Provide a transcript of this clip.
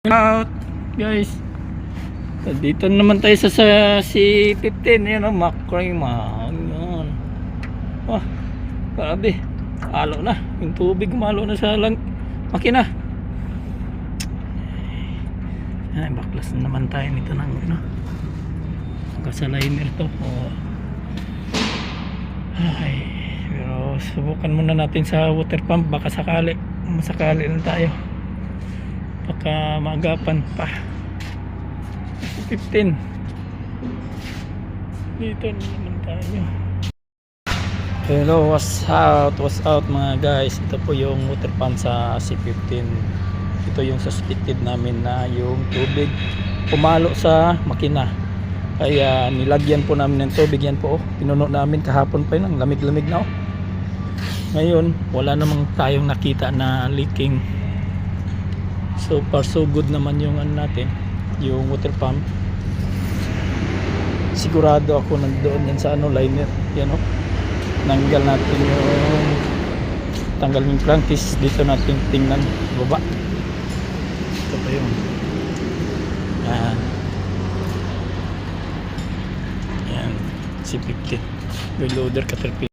Out guys, dito naman tayo sa C15. Yan o, Macrima. Yan. Wah, grabe, halo na yung tubig, umalo na sa makina. Ay, baklas na naman tayo nito ng gasoliner to. Ay, pero subukan muna natin sa water pump, baka sakali lang tayo, baka maagapan pa. 15 dito naman tayo. Hello, what's out mga guys. Ito po yung water pump sa C15. Ito yung suspected namin na yung tubig pumalo sa makina, kaya nilagyan po namin ng tubig. Yan po, pinuno namin kahapon pa yun, lamig-lamig na. Ngayon wala namang tayong nakita na leaking. So far so good naman yung natin, yung water pump. Sigurado ako nandoon yan sa liner. Yan nanggal natin tanggal yung crankcase. Dito natin tingnan baba. Ito pa yung yan C15 loader Caterpillar.